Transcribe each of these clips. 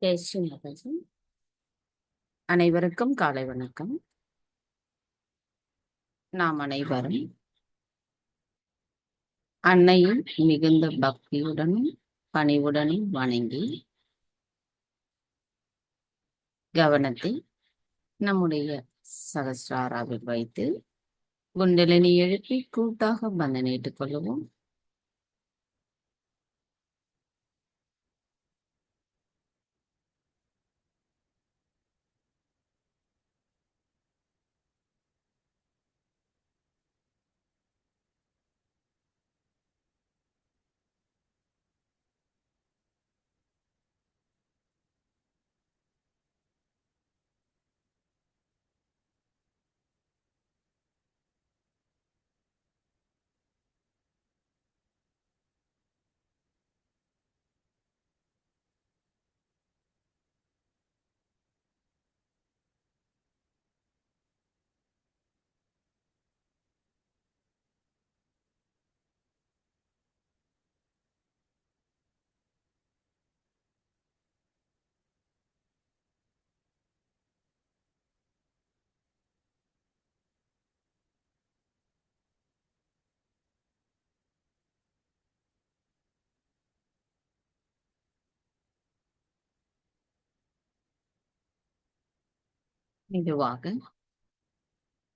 ஜெய் ஸ்ரீ மாதாஜி. அனைவருக்கும் காலை வணக்கம். நாம் அனைவரும் அன்னையை மிகுந்த பக்தியுடனும் பணிவுடனும் வணங்கி கவனத்தை நம்முடைய சகஸ்ராராவில் வைத்து குண்டலினி எழுப்பி கூட்டாக பந்தனிட்டுக் கொள்வோம். மெதுவாக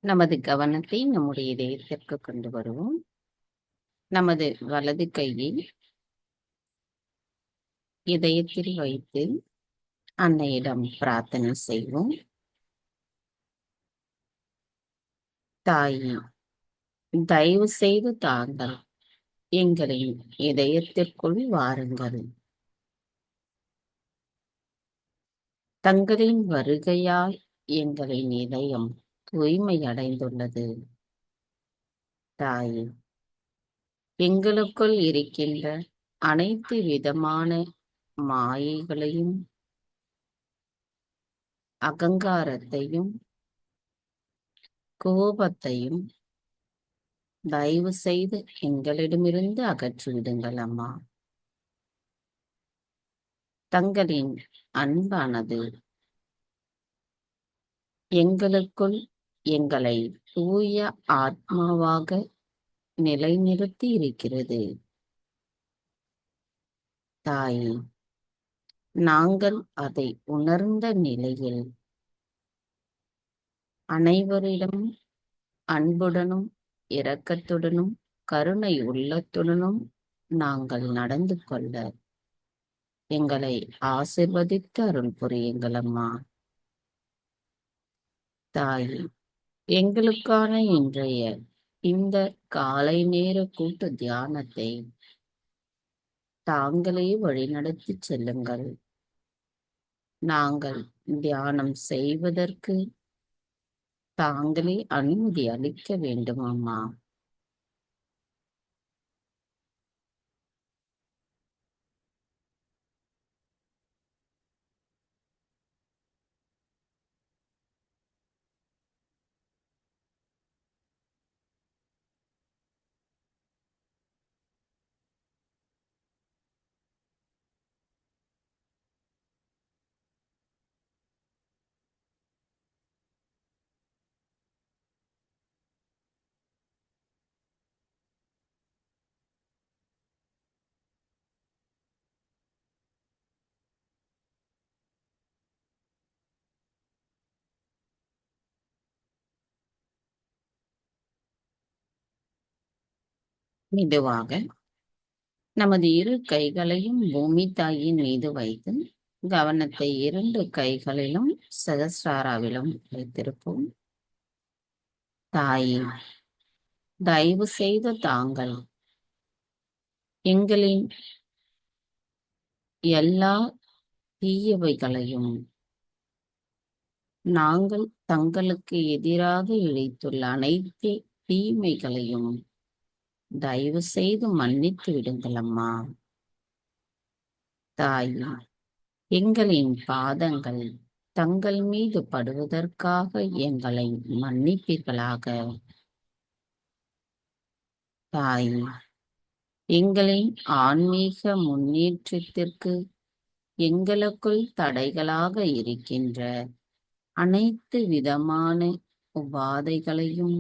நமது கவனத்தை நம்முடைய இதயத்திற்கு கொண்டு வருவோம். நமது வலது கையை இதயத்தில் வைத்து அன்னையிடம் பிரார்த்தனை செய்வோம். தாயே, தயவு செய்து தாங்கள் எங்களின் இதயத்திற்குள் வாருங்கள். தங்களின் வருகையால் எங்களின் இதயம் தூய்மை அடைந்துள்ளது. தாயே, எங்களுக்குள் இருக்கின்ற அனைத்து விதமான மாயைகளையும் அகங்காரத்தையும் கோபத்தையும் தயவு செய்து எங்களிடமிருந்து அகற்றிவிடுங்கள் அம்மா. தங்களின் அன்பானது எங்களுக்குள் எங்களை தூய ஆத்மாவாக நிலைநிறுத்தி இருக்கிறது. தாயே, நாங்கள் அதை உணர்ந்த நிலையில் அனைவரிடமும் அன்புடனும் இரக்கத்துடனும் கருணை உள்ளத்துடனும் நாங்கள் நடந்து கொள்ள எங்களை ஆசிர்வதித்து அருள் புரியுங்கள் அம்மா. தாயே, எங்களுக்கான இன்றைய இந்த காலை நேர கூட்டு தியானத்தை தாங்களே வழிநடத்தி செல்லுங்கள். நாங்கள் தியானம் செய்வதற்கு தாங்களே அனுமதி அளிக்க வேண்டும் அம்மா. மெதுவாக நமது இரு கைகளையும் பூமி தாயின் மீது வைத்து கவனத்தை இரண்டு கைகளிலும் சகஸ்ராராவிலும் வைத்திருப்போம். தாயே, தயவு செய்து தாங்கள் எங்களின் எல்லா தீயவைகளையும் நாங்கள் தங்களுக்கு எதிராக இழைத்துள்ள அனைத்து தீமைகளையும் தயவு செய்து மன்னித்து விடுங்கள் அம்மா. தாயே, எங்களின் பாதங்கள் தங்கள் மீது படுவதற்காக எங்களை மன்னிப்பீர்களாக. தாயே, எங்களின் ஆன்மீக முன்னேற்றத்திற்கு எங்களுக்குள் தடைகளாக இருக்கின்ற அனைத்து விதமான உபாதைகளையும்,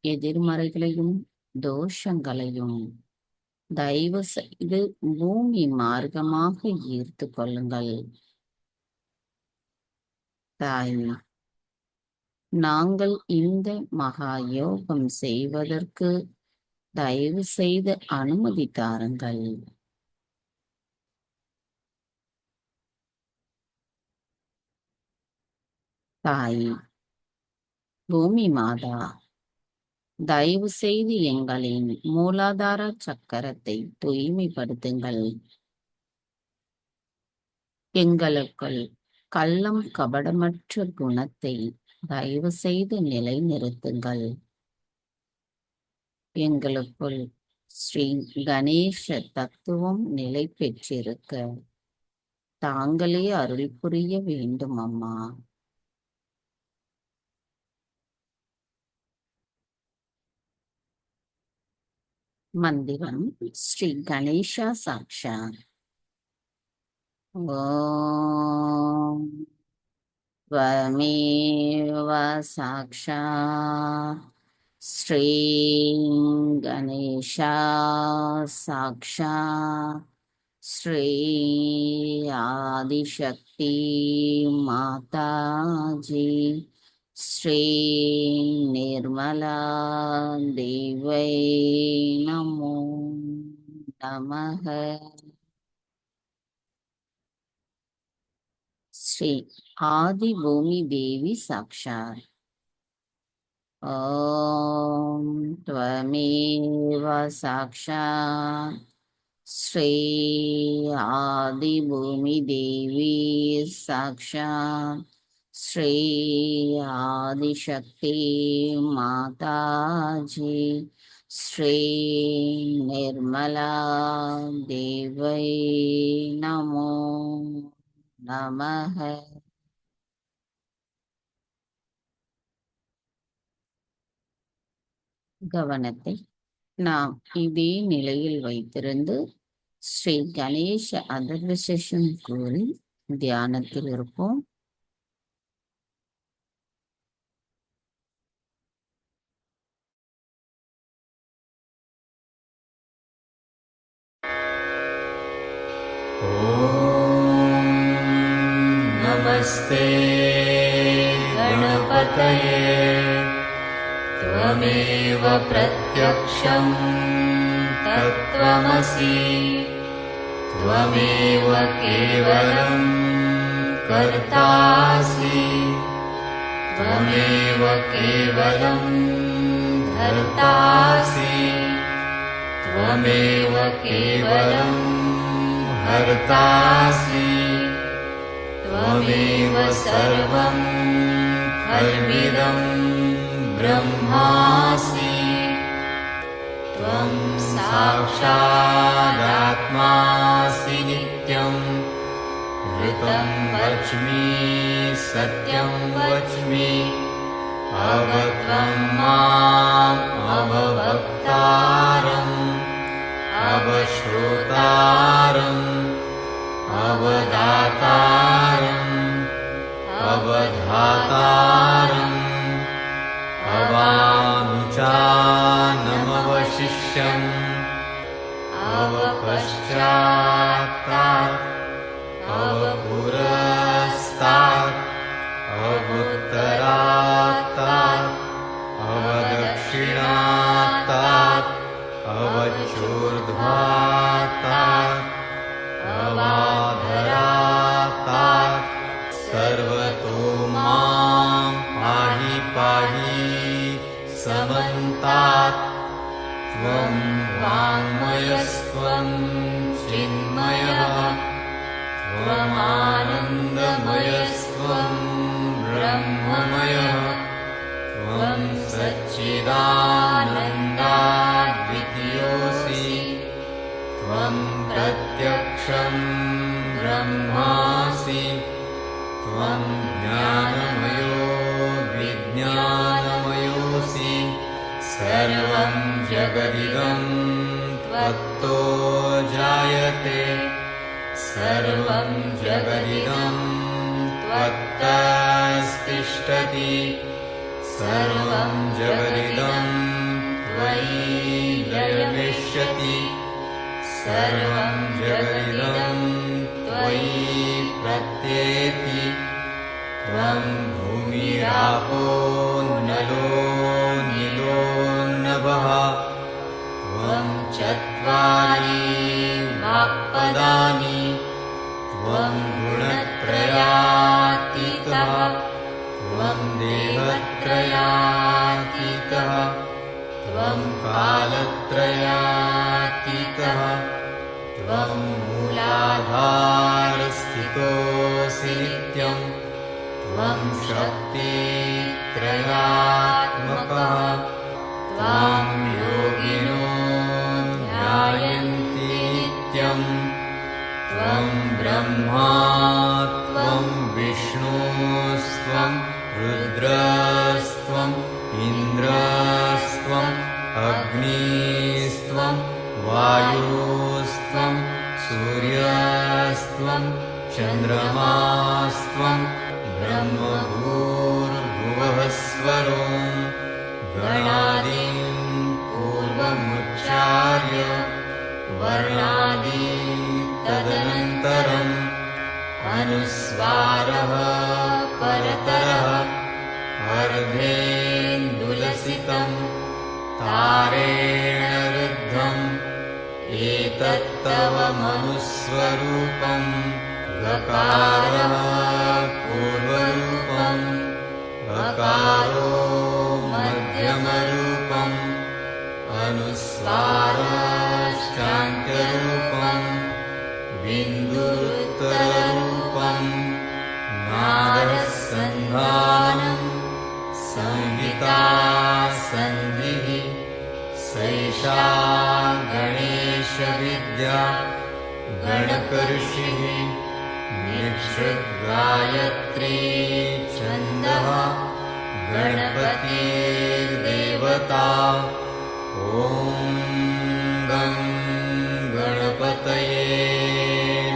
எதிர்மறைகளையும், தோஷங்களையும் தயவு செய்து பூமி மார்க்கமாக ஈர்த்து கொள்ளுங்கள். தாய், நாங்கள் இந்த மகா யோகம் செய்வதற்கு தயவு செய்து அனுமதி தாருங்கள். தாய், பூமி மாதா, தயவு செய்து எங்களின் மூலாதார சக்கரத்தை தூய்மைப்படுத்துங்கள். எங்களுக்குள் கள்ளம் கபடமற்ற குணத்தை தயவு செய்து நிலைநிறுத்துங்கள். எங்களுக்குள் ஸ்ரீ கணேச தத்துவம் நிலை பெற்றிருக்க தாங்களே அருள் புரிய வேண்டும் அம்மா. மந்திரம் ஸ்ரீ கணேசா சாக்ஷா. ஓம் त्वमेव साक्षात् श्री गणेशा साक्षात् श्री आदिशक्ति माताजी श्री निर्मला देवै नमो नमः. श्री आदि भूमि देवी साक्षात्. ओम त्वमेव साक्षात् श्री आदि भूमि देवी साक्षात् श्री आदिशक्ति माताजी श्री निर्मला देवै नमो நமः. கவனத்தை நாம் இதே நிலையில் வைத்திருந்து ஸ்ரீ கணேச அதர்வசேஷம் கூறி தியானத்தில் இருப்போம். नमस्ते गणपतये त्वमेव प्रत्यक्षं तत्त्वमसि त्वमेव केवलं कर्तासि त्वमेव केवलं धर्तासि त्वमेव केवलं हर्तासि त्वमेव सर्वं खल्विदं ब्रह्मासि त्वं साक्षादात्मासि नित्यं ऋतं वच्मि सत्यं वच्मि अवत्वं माम् अववक्तारम् अवश्रोतारम् अवदातारम् अवधातारम् अवानुचानमवशिष्यम् अवपश्चात्तात् अवपुरस्तात् अवुत्तरात्तात् अवदक्षिणात्तात् अवचूर्ध्वात्तात् अवाधरात्तात् सर्वतो मां पाहि पाहि समन्तात् त्वं वाङ्मयस्त्वं चिन्मयः त्वमानन्दमयस्त्वं ब्रह्ममयः त्वं सच्चिदानन्दाद्वितीयोऽसि त्वं प्रत्यक्षं ब्रह्मासि त्वं ज्ञानमयो विज्ञानमयोऽसि सर्वं जगदिदं त्वत्तो जायते सर्वं जगदिदं त्वत्तस्तिष्ठति सर्वं जगदिदं त्वयि लयमिष्यति सर्वं जगदिदं त्वयि प्रत्येति त्वं भूमिरापो नलो निलो नभः त्वं चत्वारि वाक्पदानि त्वं गुणत्रयातीतः त्वं देहत्रयातीतः त्वं कालत्रयातीतः त्वं मूलाधारस्थितोऽसि नित्यं त्वं शक्तित्रयात्मकः त्वां योगिनो ध्यायन्ति नित्यं त्वं ब्रह्मा त्वं विष्णुस्त्वं रुद्रस्त्वम् इन्द्रस्त्वम् अग्निस्त्वं वायुस्त्वं सूर्यस्त्वं चन्द्रमास्त्वं ब्रह्मभूर्भुवः स्वरो गणादीन् पूर्वमुच्चार्य वर्णादि तदनन्तरम् अनुस्वारः परतरः अर्धेन्दुलसितं तारेण रुद्धम् एतत्तव मनुस्वरूपं गकारः पूर्वरूपम् अकारो मध्यमरूपम् अनुस्वारश्चान्त्यरूपम् बिन्दुरुत्तररूपम् नादसन्धानम् संहिता सन्धिः सैषा गणेशविद्या गणकऋषिः निःसृद्गायत्री छन्दः गणपतिर्देवता ॐ गं गणपतये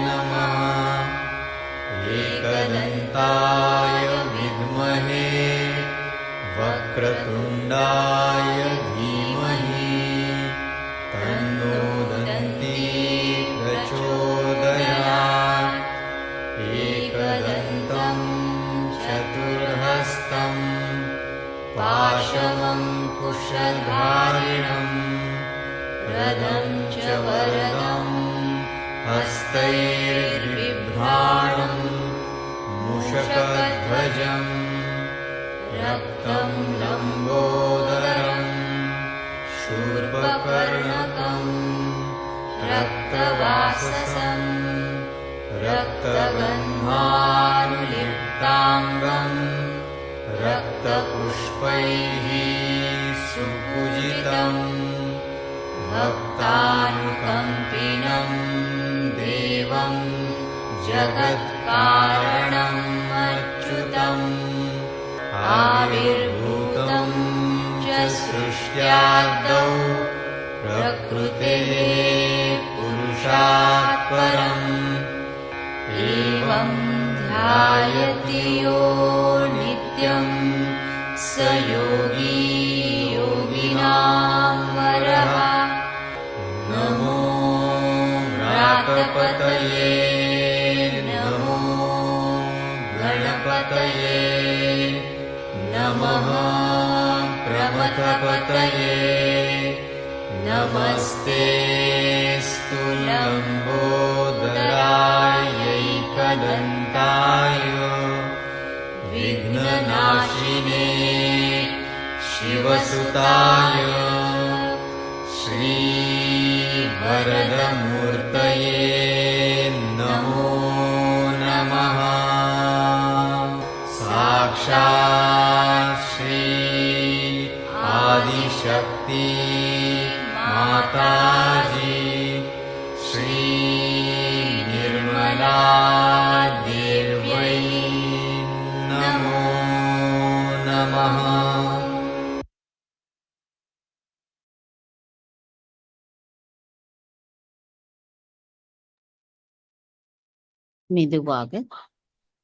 नमः एकदन्ताय विद्महे वक्रतुण्डाय धीमहि तन्नो दन्ती प्रचोदयात् एकदन्तं चतुर्हस्तं पाशमङ्कुशधारिणं रथं च वरदं हस्तैर्बिभ्राणं मूषकध्वजम् रक्तं लम्बोदरं शूर्पकर्णकं रक्तवाससं रक्तगन्धानुलिप्ताङ्गं रक्तपुष्पैः सुपूजितं भक्तानुकम्पिनं देवं जगत्कारणम् अच्युतम् आविर्भूतं च सृष्ट्यादौ प्रकृतेः पुरुषात् परम् एवं ध्यायति यो नित्यं स योगी योगिनां वरः नमो व्रातपतये नमो गणपतये नमः प्रमथपतये नमस्तेऽस्तु लम्बोदरायैकदन्ताय विघ्ननाशिने शिवसुताय श्रीवरदमूर्तये नमो नमः साक्षात् श्री आदिशक्ति माताजी श्री निर्मला देव्यै नमो नमः। மெதுவாக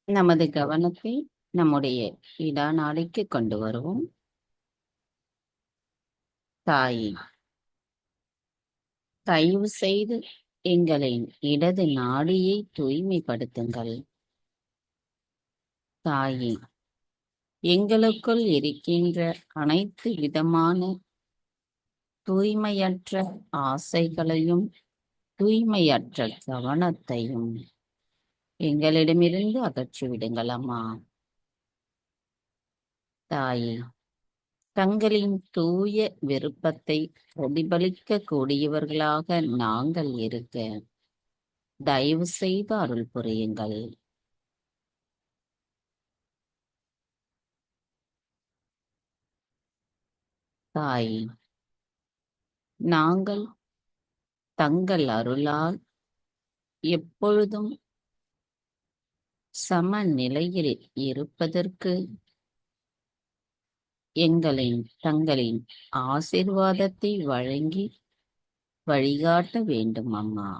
நமது கவனத்தை நம்முடைய இடநாடிக்கு கொண்டு வருவோம். தாயே, தயவு செய்து எங்களின் இடது நாடியை தூய்மைப்படுத்துங்கள். தாயே, எங்களுக்குள் இருக்கின்ற அனைத்து விதமான தூய்மையற்ற ஆசைகளையும் தூய்மையற்ற கவனத்தையும் எங்களிடமிருந்து அகற்றிவிடுங்கள் அம்மா. தாயே, தங்களின் தூய விருப்பத்தை பிரதிபலிக்க கூடியவர்களாக நாங்கள் இருக்க தயவு செய்து அருள் புரியுங்கள். தாயே, நாங்கள் தங்கள் அருளால் எப்பொழுதும் சமநிலையில் இருப்பதற்கு தங்களின் ஆசீர்வாதத்தை வழங்கி வழிகாட்ட வேண்டும் அம்மா.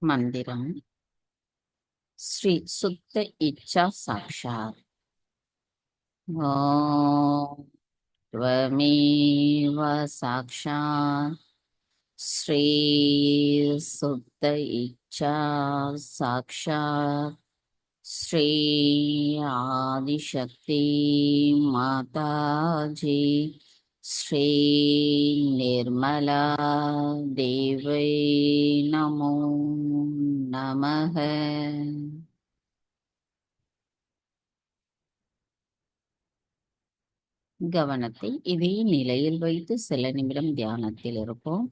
மந்திரம் ஸ்ரீ சுத்த இச்சா சாக்ஷாத். ஓம் त्वमेव साक्षात् श्री सुप्त इच्छा साक्षात् श्री आदिशक्ति माताजी श्री निर्मला देवै नमो नमः. கவனத்தை இதே நிலையில் வைத்து சில நிமிடம் தியானத்தில் இருப்போம்.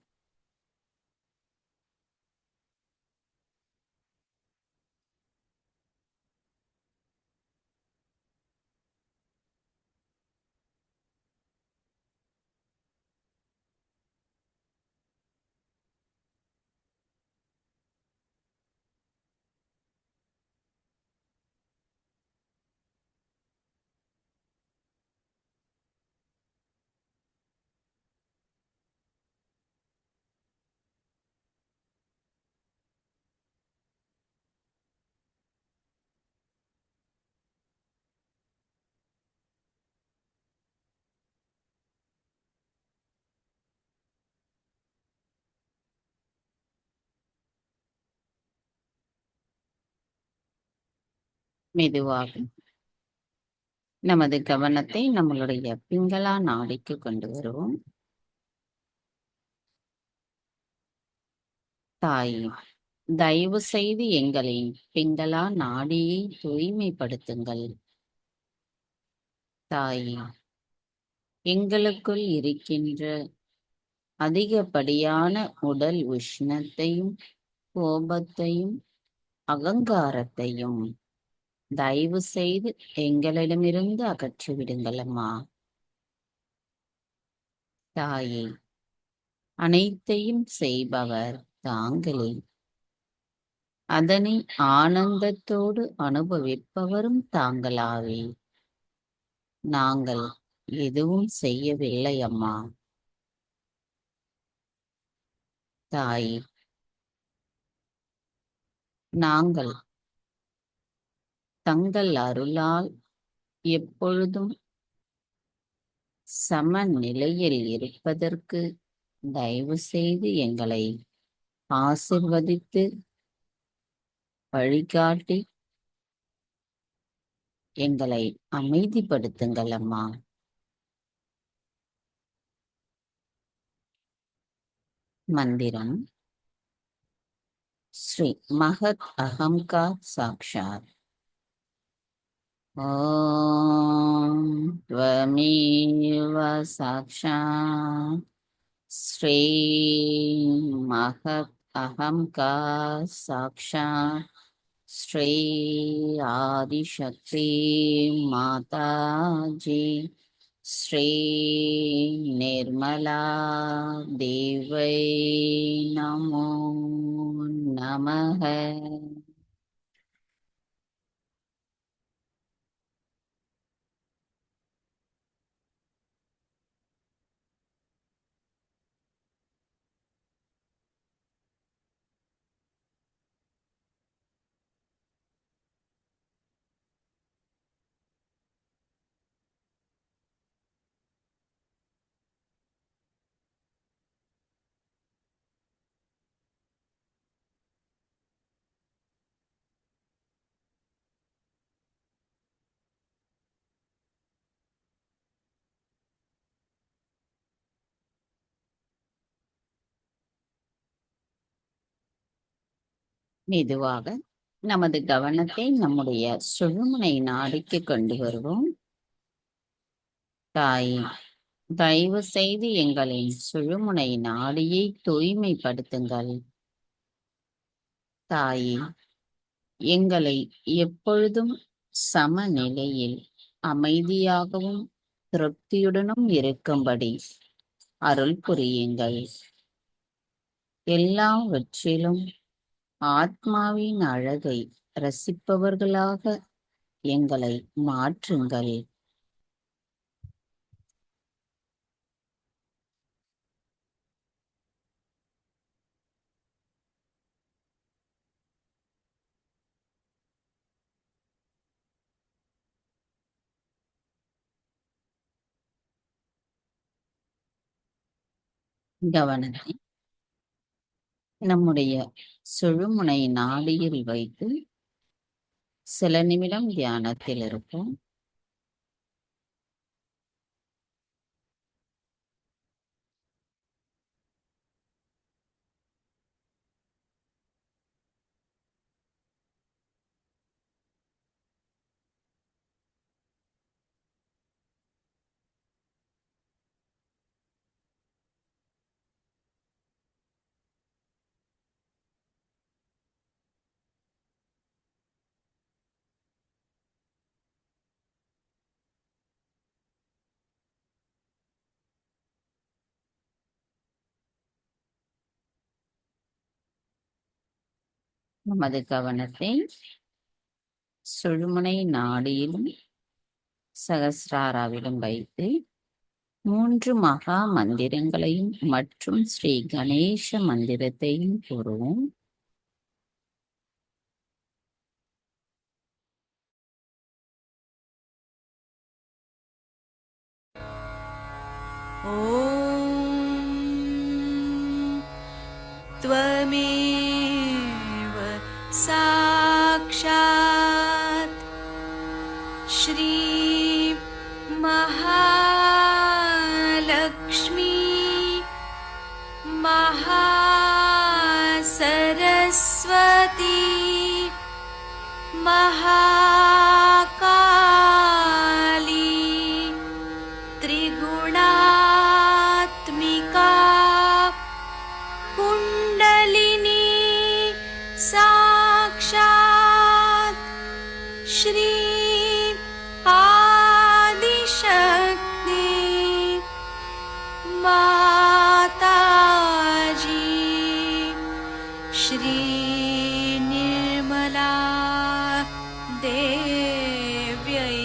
மெதுவாக நமது கவனத்தை நம்மளுடைய பிங்களா நாடிக்கு கொண்டு வருவோம். தாயே, தயவு செய்து எங்களின் பிங்களா நாடியை தூய்மைப்படுத்துங்கள். தாயே, எங்களுக்குள் இருக்கின்ற அதிகப்படியான உடல் உஷ்ணத்தையும் கோபத்தையும் அகங்காரத்தையும் தயவு செய்து எங்களிடமிருந்து அகற்றிவிடுங்கள் அம்மா. தாயே, அனைத்தையும் செய்பவர் தாங்களே, அதனை ஆனந்தத்தோடு அனுபவிப்பவரும் தாங்களாவே. நாங்கள் எதுவும் செய்யவில்லை அம்மா. தாயே, நாங்கள் தங்கள் அருளால் எப்பொழுதும் சமநிலையில் இருப்பதற்கு தயவு செய்து எங்களை ஆசிர்வதித்து வழிகாட்டி எங்களை அமைதிப்படுத்துங்கள் அம்மா. மந்திரம் ஸ்ரீ மகத் அகம்கார் சாக்ஷாத். ஓம் त्वमेव साक्षात् श्री महत् अहंकार साक्षात् श्री आदिशक्ति माताजी श्री निर्मला देवै नमो नमः. மெதுவாக நமது கவனத்தை நம்முடைய சுழுமுனை நாடிக்கு கொண்டு வருவோம். தாயே, தயவு செய்து எங்களின் சுழுமுனை நாடியை தூய்மைப்படுத்துங்கள். தாயே, எங்களை எப்பொழுதும் சமநிலையில் அமைதியாகவும் திருப்தியுடனும் இருக்கும்படி அருள் புரியுங்கள். எல்லாவற்றிலும் ஆத்மாவின் அழகை ரசிப்பவர்களாக எங்களை மாற்றுங்கள். கவனத்தை நம்முடைய சுழுமுனை நாடியில் வைத்து சில நிமிடம் தியானத்தில் இருப்போம். நமது கவனத்தை சுழுமுனை நாடியிலும் சகஸ்ராராவிலும் வைத்து 3 மகா மந்திரங்களையும் மற்றும் ஸ்ரீ கணேச மந்திரத்தையும் கூறுவோம். त्वमेव साक्षात् श्री महालक्ष्मी महासरस्वती महाकाली त्रिगुणात्मिका कुण्डलिनी साक्षात् श्री आदिशक्ति माताजी श्री निर्मला देव्यै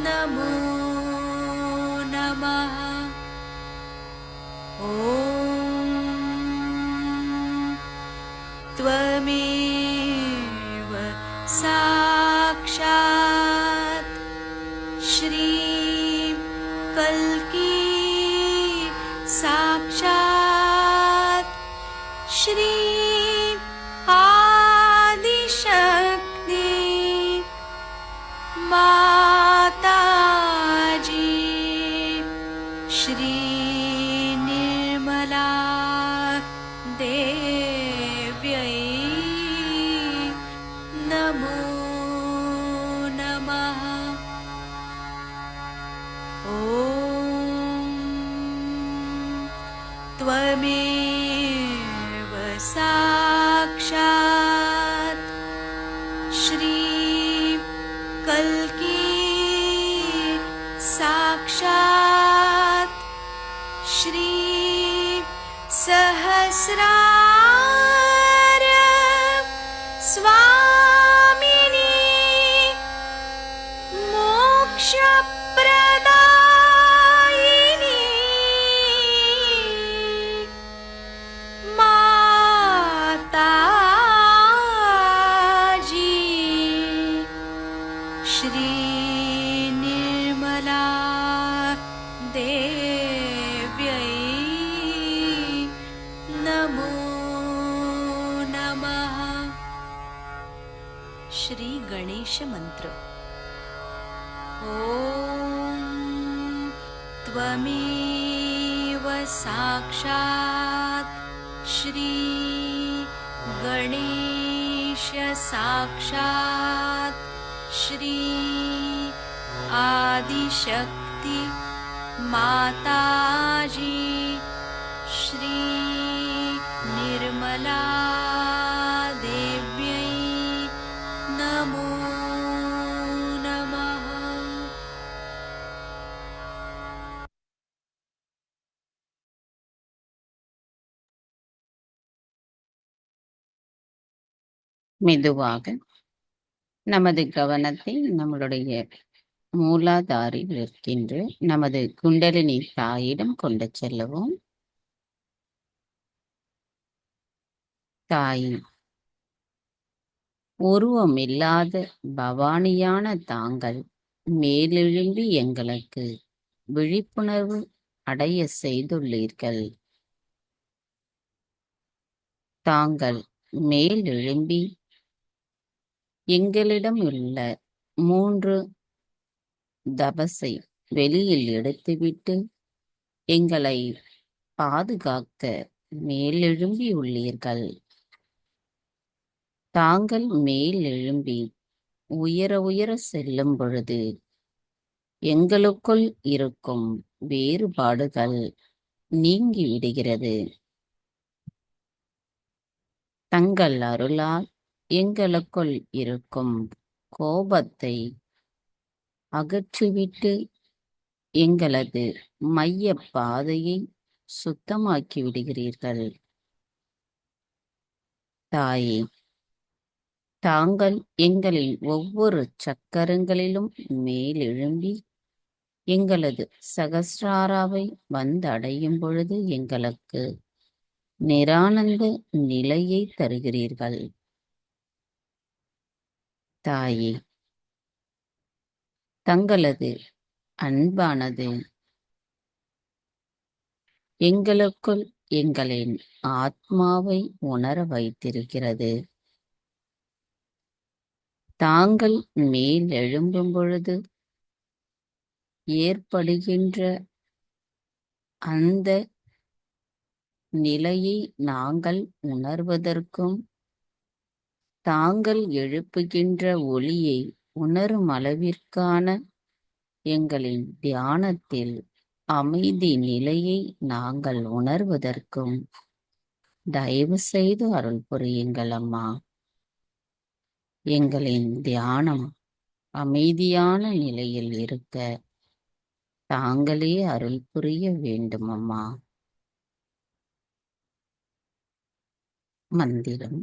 नमो नमः। ॐ त्वमेव साक्षात् श्री कल्की साक्षात् श्री आदिशक्ति माताजी श्री निर्मला देव्यै नमो नमः। ॐ त्वमेव साक्षात् श्री कल्की साक्षात् श्री सहस्रार स्वामिनी मोक्षप्रदायिनी माताजी श्री निर्मला देव्यै नमो नमः। श्री गणेश मंत्र। ॐ त्वमेव साक्षात् श्री गणेश साक्षात् श्री आदिशक्ति माताजी श्री निर्मला देव्यै नमो नमः। மெதுவாக நமது கவனத்தை நம்மளுடைய மூலாதாரில் இருக்கின்ற நமது குண்டலினி தாயிடம் கொண்டு செல்லவும். தாய், உருவமில்லாத பவானியான தாங்கள் மேலெழும்பி எங்களுக்கு விழிப்புணர்வு அடைய செய்துள்ளீர்கள். தாங்கள் மேலெழும்பி எங்களிடம் உள்ள 3 தபசை வெளியில் எடுத்துவிட்டு எங்களை பாதுகாக்க மேலெழும்பியுள்ளீர்கள். தாங்கள் மேலெழும்பி உயர உயர செல்லும் பொழுது எங்களுக்குள் இருக்கும் வேறுபாடுகள் நீங்கி விடுகிறது. தங்கள் அருளால் எங்களுக்குள் இருக்கும் கோபத்தை அகற்றிவிட்டு எங்களது மைய பாதையை சுத்தமாக்கி விடுகிறீர்கள். தாயே, தாங்கள் எங்களின் ஒவ்வொரு சக்கரங்களிலும் மேலெழும்பி எங்களது சகஸ்ராராவை வந்தடையும் பொழுது எங்களுக்கு நிரானந்த நிலையை தருகிறீர்கள். தாயே, தங்களது அன்பானது எங்களுக்குள் எங்களின் ஆத்மாவை உணர வைத்திருக்கிறது. தாங்கள் மேலெழும்பும் பொழுது ஏற்படுகின்ற அந்த நிலையை நாங்கள் உணர்வதற்கும், தாங்கள் எழுப்புகின்ற ஒளியை உணரும் அளவிற்கான எங்களின் தியானத்தில் அமைதி நிலையை நாங்கள் உணர்வதற்கும் தயவு செய்து அருள் புரியுங்கள் அம்மா. எங்களின் தியானம் அமைதியான நிலையில் இருக்க தாங்களே அருள் புரிய வேண்டும் அம்மா. மந்திரம்.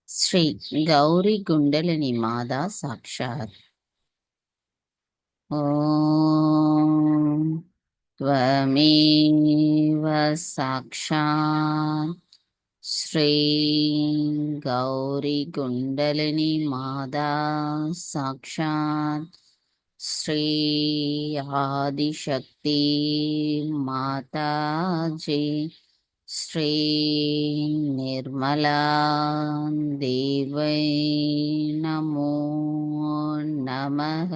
ஸ்ரீ கௌரி குண்டலினி மாதா சாக்ஷாத். ஓம் त्वमेव साक्षात् श्री गौरी कुंडलिनी माता साक्षात् श्री आदिशक्ति माताजी श्री निर्मला देवै नमो नमः.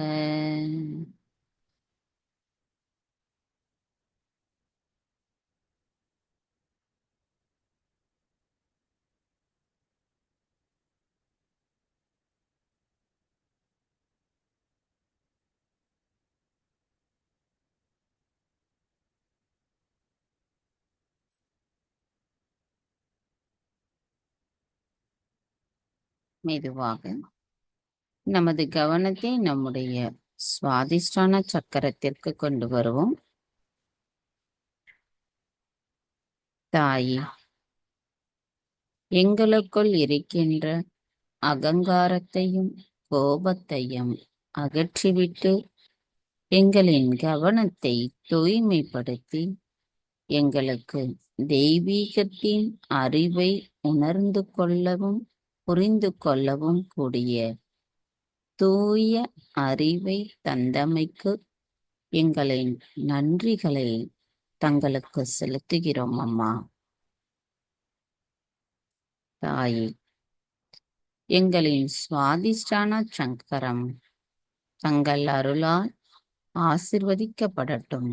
மெதுவாக நமது கவனத்தை நம்முடைய சுவாதிஷ்டான சக்கரத்திற்கு கொண்டு வருவோம். தாயே, எங்களுக்குள் இருக்கின்ற அகங்காரத்தையும் கோபத்தையும் அகற்றிவிட்டு எங்களின் கவனத்தை தூய்மைப்படுத்தி எங்களுக்கு தெய்வீகத்தின் அறிவை உணர்ந்து கொள்ளவும் புரிந்து கொள்ளவும் கூடிய தூய அறிவை தந்தமைக்கு எங்களின் நன்றிகளை தங்களுக்கு செலுத்துகிறோம் அம்மா. தாயே, எங்களின் சுவாதிஷ்டான சக்கரம் தங்கள் அருளால் ஆசிர்வதிக்கப்படட்டும்.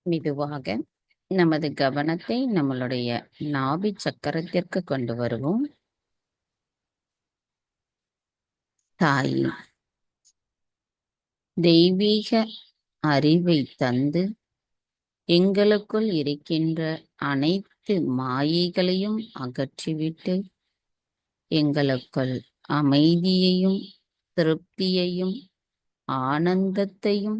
மெதுவாக நமது கவனத்தை நம்மளுடைய நாபி சக்கரத்திற்கு கொண்டு வருவோம். தாய் தெய்வீக அறிவை தந்து எங்களுக்குள் இருக்கின்ற அனைத்து மாயைகளையும் அகற்றிவிட்டு எங்களுக்குள் அமைதியையும் திருப்தியையும் ஆனந்தத்தையும்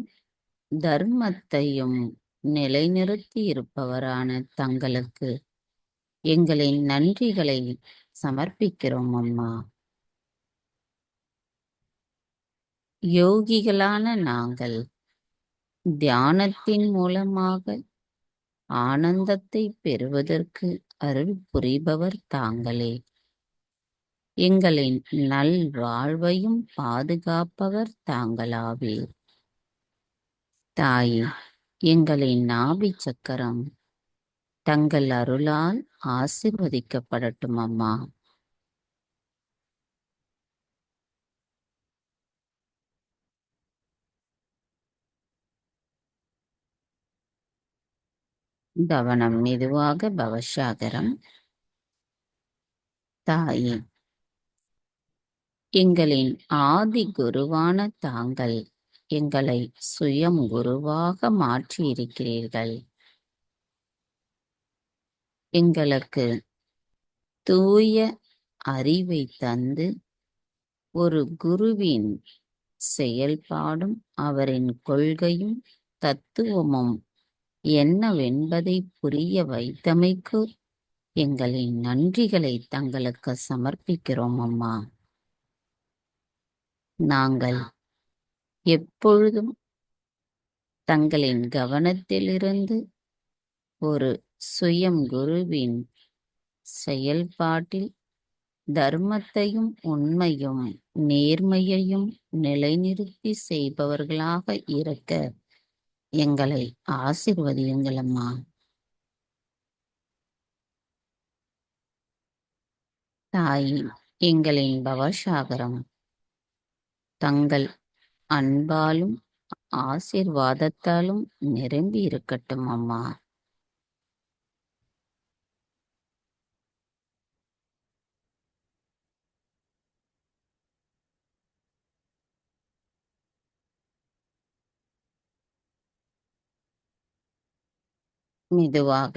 தர்மத்தையும் நிலைநிறுத்தி இருப்பவரான தங்களுக்கு எங்களின் நன்றிகளை சமர்ப்பிக்கிறோம் அம்மா. யோகிகளான நாங்கள் தியானத்தின் மூலமாக ஆனந்தத்தை பெறுவதற்கு அருள் புரிபவர் தாங்களே. எங்களின் நல்வாழ்வையும் பாதுகாப்பவர் தாங்களாவீர். தாயே, எங்களின் நாபி சக்கரம் தங்கள் அருளால் ஆசிர்வதிக்கப்படட்டும் அம்மா. கவனம் மெதுவாக பவசாகரம். தாயே, எங்களின் ஆதி குருவான தாங்கள் எங்களை சுயம் குருவாக மாற்றியிருக்கிறீர்கள். எங்களுக்கு தூய அறிவை தந்து ஒரு குருவின் செயல்பாடும் அவரின் கொள்கையும் தத்துவமும் என்னவென்பதை புரிய வைத்தமைக்கு எங்களின் நன்றிகளை தங்களுக்கு சமர்ப்பிக்கிறோம் அம்மா. நாங்கள் எப்பொழுதும் தங்களின் கவனத்திலிருந்து ஒரு சுயம் குருவின் செயல்பாட்டில் தர்மத்தையும் உண்மையும் நேர்மையையும் நிலைநிறுத்தி செய்பவர்களாக இருக்க எங்களை ஆசிர்வதியுங்கள் அம்மா. தாயே, எங்களின் பவசாகரம் தங்கள் அன்பாலும் ஆசீர்வாதத்தாலும் நிரம்பி இருக்கட்டும் அம்மா. மெதுவாக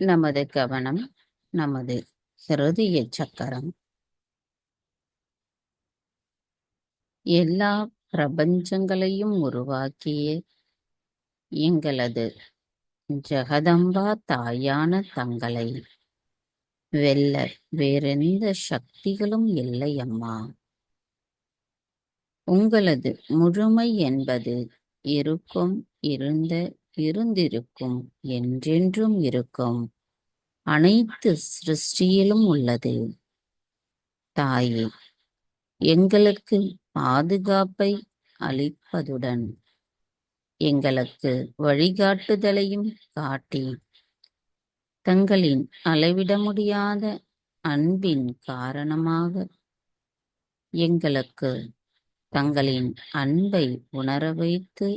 நமது கவனம் நமது ஹிருதய சக்கரம். எல்லா பிரபஞ்சங்களையும் உருவாக்கிய எங்களது ஜெகதம்பா தாயான தங்களை வெல்ல வேறெந்த சக்திகளும் இல்லை அம்மா. உங்களது முழுமை என்பது இருக்கும், இருந்த, இருந்திருக்கும், என்றென்றும் இருக்கும் அனைத்து சிருஷ்டியிலும் உள்ளது. தாயே, எங்களுக்கு பாதுகாப்பை அளிப்பதுடன் எங்களுக்கு வழிகாட்டுதலையும் காட்டி தங்களின் அளவிட முடியாத அன்பின் காரணமாக எங்களுக்கு தங்களின் அன்பை உணர வைத்து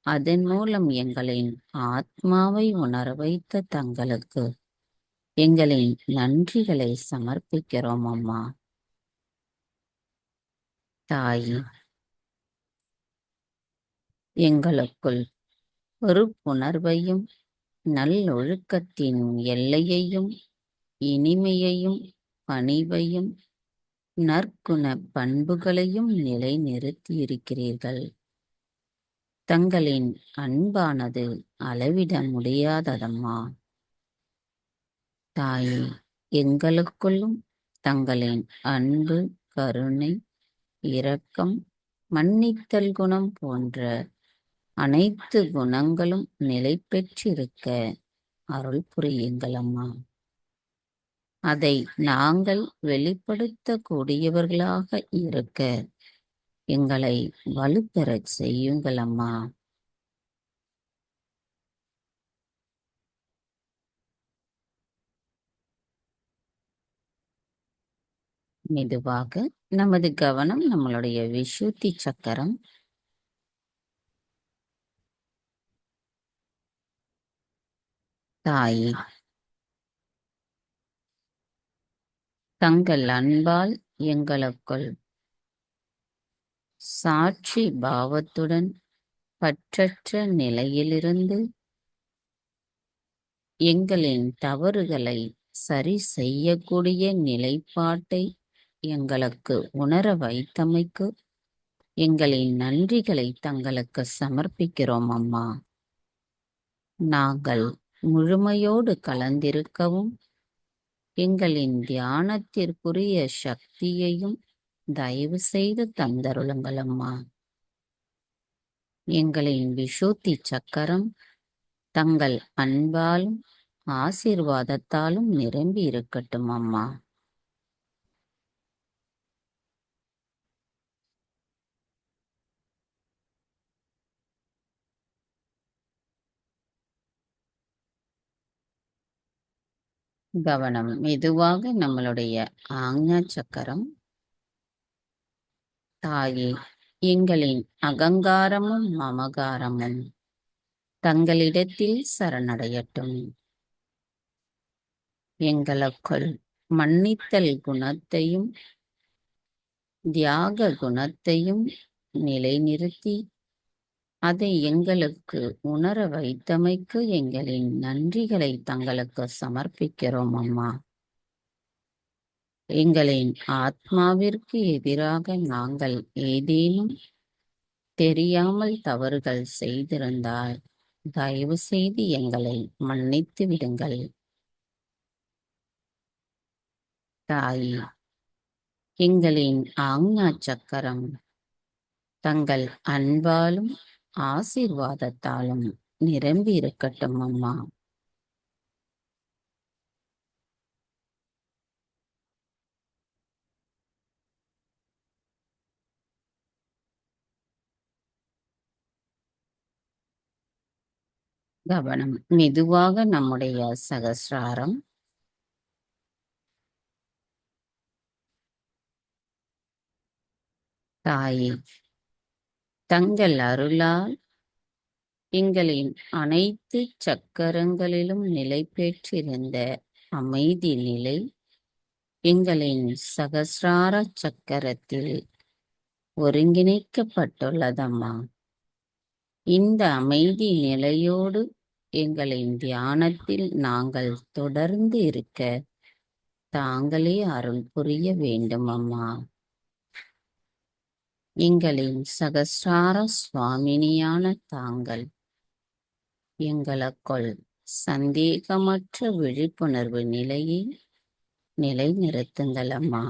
அதன் மூலம் எங்களின் ஆத்மாவை உணர வைத்த தங்களுக்கு எங்களின் நன்றிகளை சமர்ப்பிக்கிறோம் அம்மா. தாயே, எங்களுக்குள் பொறுப்புணர்வையும் நல்லொழுக்கத்தின் எல்லையையும் இனிமையையும் பணிவையும் நற்குண பண்புகளையும் நிலைநிறுத்தி இருக்கிறீர்கள். தங்களின் அன்பானது அளவிட முடியாததம்மா. தாயே, எங்களுக்குள்ளும் தங்களின் அன்பு, கருணை, இரக்கம், மன்னித்தல் குணம் போன்ற அனைத்து குணங்களும் நிலை பெற்றிருக்க அருள் புரியுங்கள் அம்மா. அதை நாங்கள் வெளிப்படுத்தக்கூடியவர்களாக இருக்க எங்களை வலுப்பெறச் செய்யுங்கள் அம்மா. மெதுவாக நமது கவனம் நம்மளுடைய விசுத்தி சக்கரம். தாயே, தங்கள் அன்பால் எங்களுக்குள் சாட்சி பாவத்துடன் பற்றற்ற நிலையிலிருந்து எங்களின் தவறுகளை சரி செய்யக்கூடிய நிலைப்பாட்டை எங்களுக்கு உணர வைத்தமைக்கு எங்களின் நன்றிகளை தங்களுக்கு சமர்ப்பிக்கிறோம் அம்மா. நாங்கள் முழுமையோடு கலந்திருக்கவும் எங்களின் தியானத்திற்குரிய சக்தியையும் தயவு செய்து தந்தருளுங்கள் அம்மா. எங்களின் விஷுத்தி சக்கரம் தங்கள் அன்பாலும் ஆசீர்வாதத்தாலும் நிரம்பி இருக்கட்டும் அம்மா. கவனம் மெதுவாக நம்மளுடைய ஆக்ஞா சக்கரம். தாயே, எங்களின் அகங்காரமும் மமகாரமும் தங்களிடத்தில் சரணடையட்டும். எங்களுக்குள் மன்னித்தல் குணத்தையும் தியாக குணத்தையும் நிலைநிறுத்தி அதை எங்களுக்கு உணர வைத்தமைக்கு எங்களின் நன்றிகளை தங்களுக்கு சமர்ப்பிக்கிறோம் அம்மா. எங்களின் ஆத்மாவிற்கு எதிராக நாங்கள் ஏதேனும் தெரியாமல் தவறுகள் செய்திருந்தால் தயவு செய்து எங்களை மன்னித்து விடுங்கள். தாயே, எங்களின் ஆக்ஞா சக்கரம் தங்கள் அன்பாலும் ஆசீர்வாதத்தாலும் நிரம்பி இருக்கட்டும் அம்மா. கவனம் மெதுவாக நம்முடைய சகஸ்ராரம். தாயே, தங்கள் அருளால் எங்களின் அனைத்து சக்கரங்களிலும் நிலை பெற்றிருந்த அமைதி நிலை எங்களின் சகஸ்ரார சக்கரத்தில் ஒருங்கிணைக்கப்பட்டுள்ளதம்மா. இந்த அமைதி நிலையோடு எங்களின் தியானத்தில் நாங்கள் தொடர்ந்து இருக்க தாங்களே அருள் புரிய வேண்டும் அம்மா. எங்களின் சகஸ்ரார சுவாமினியான தாங்கள் எங்களுக்குள் சந்தேகமற்ற விழிப்புணர்வு நிலையை நிலைநிறுத்துங்கள் அம்மா.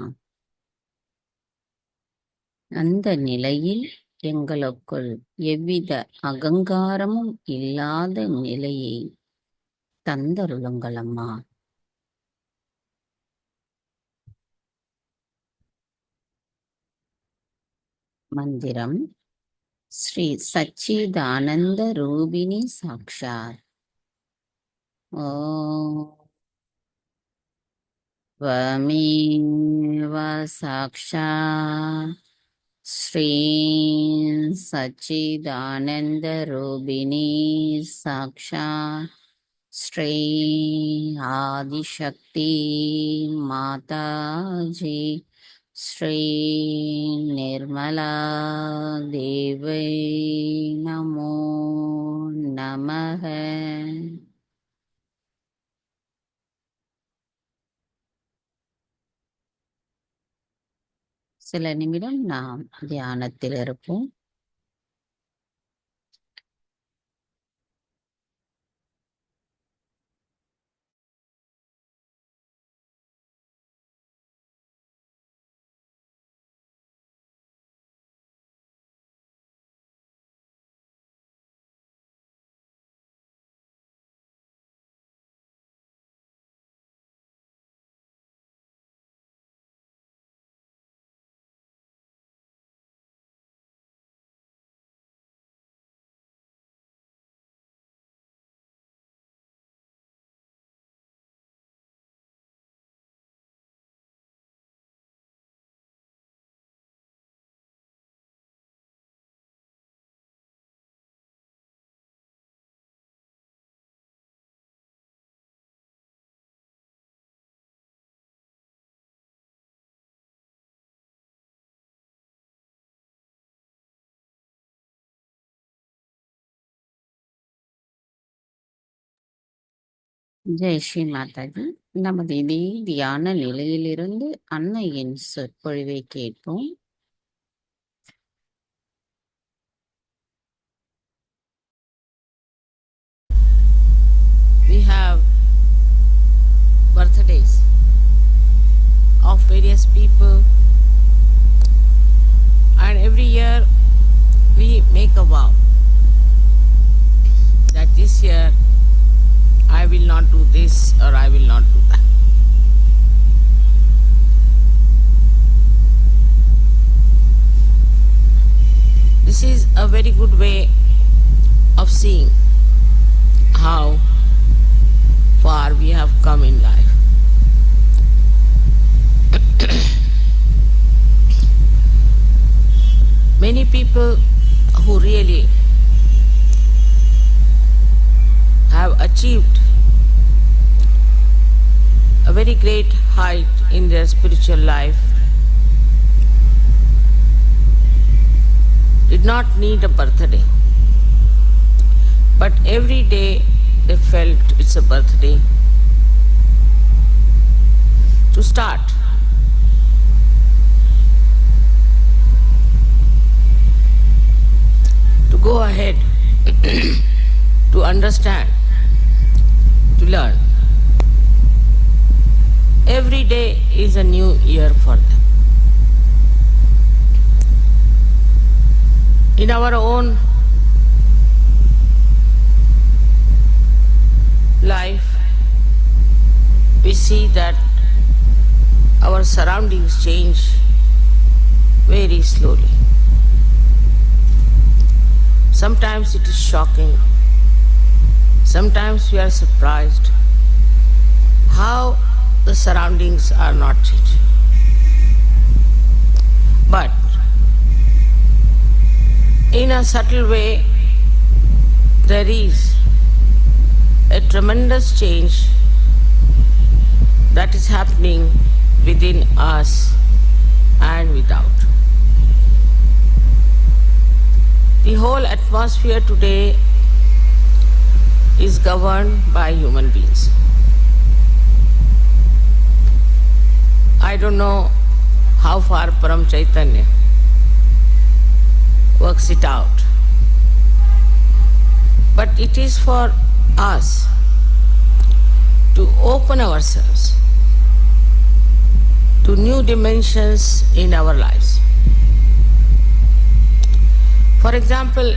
அந்த நிலையில் எங்களுக்குள் எவ்வித அகங்காரமும் இல்லாத நிலையை தந்தருளுங்கள் அம்மா. மந்திரம் ஸ்ரீ சச்சிதானந்த ரூபிணி சாக்ஷாத். ஓம் வமேவ சாக்ஷாத் ஸ்ரீ சச்சிதானந்த ரூபிணி சாக்ஷாத் ஸ்ரீ ஆதிசக்தி மாதாஜி ஸ்ரீ நிர்மலா தேவை நமோ நமக. சில நிமிடம் நாம் தியானத்தில் இருப்போம். ஜெய் ஸ்ரீ மாதாஜி. நமது இதே தியான நிலையிலிருந்து அன்னையின் சொற்பொழிவை கேட்போம். We have birthdays of various people, and every year we make a vow that this year I will not do this or I will not do that. This is a very good way of seeing how far we have come in life. Many people who really have achieved a very great height in their spiritual life did not need a birthday, but every day they felt it's a birthday to start. To go ahead, to understand, to learn. Every day is a new year for them. In our own life, we see that our surroundings change very slowly. Sometimes it is shocking. Sometimes we are surprised how the surroundings are not changing. But in a subtle way, there is a tremendous change that is happening within us and without. The whole atmosphere today is governed by human beings. I don't know how far Param Chaitanya works it out, but it is for us to open ourselves to new dimensions in our lives. For example,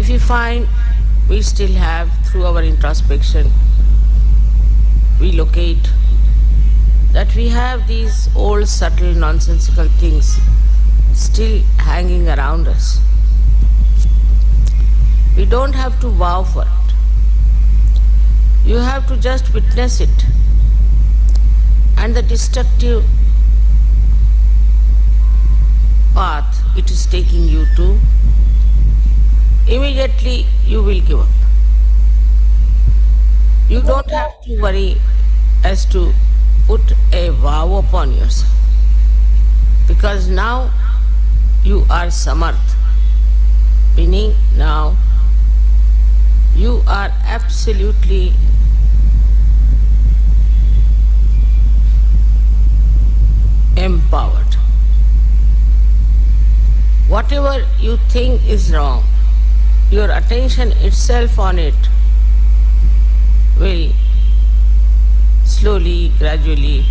if you find we still have, through our introspection, we locate that we have these old subtle nonsensical things still hanging around us. We don't have to vow for it. You have to just witness it. And the destructive path it is taking you to, immediately you will give up. You don't have to worry as to put a vow upon yourself, because now you are samarth, meaning now you are absolutely empowered. Whatever you think is wrong, your attention itself on it will slowly, gradually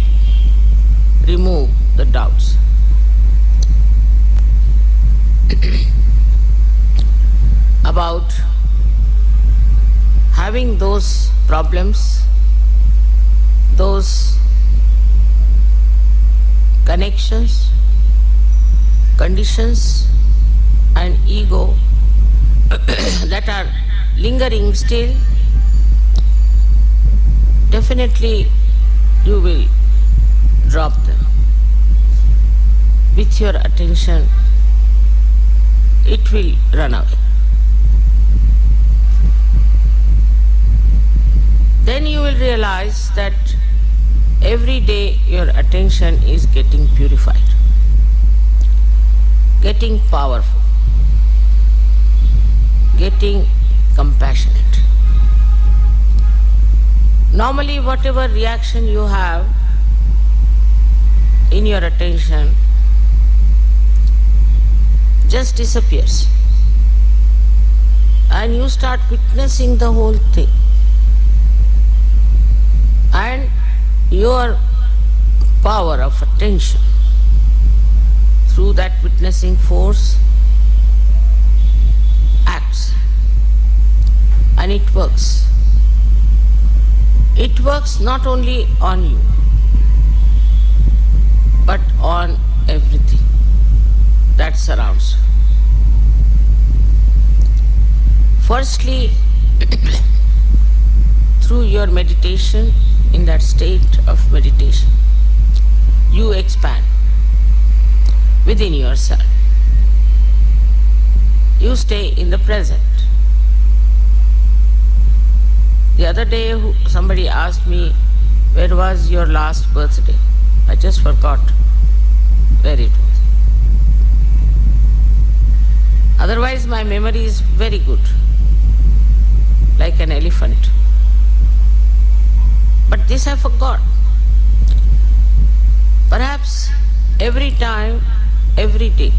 remove the doubts. About having those problems, those connections, conditions and ego that are lingering still, definitely you will drop them. With your attention, it will run away. Then you will realize that every day your attention is getting purified, getting powerful, getting compassionate. Normally, whatever reaction you have in your attention just disappears. And you start witnessing the whole thing. And your power of attention through that witnessing force acts. And it works. It works not only on you, but on everything that surrounds you. Firstly, through your meditation, in that state of meditation, you expand within yourself. You stay in the present. The other day, somebody asked me, where was your last birthday? I just forgot where it was. Otherwise, my memory is very good, like an elephant. But this I forgot. Perhaps every time, every day,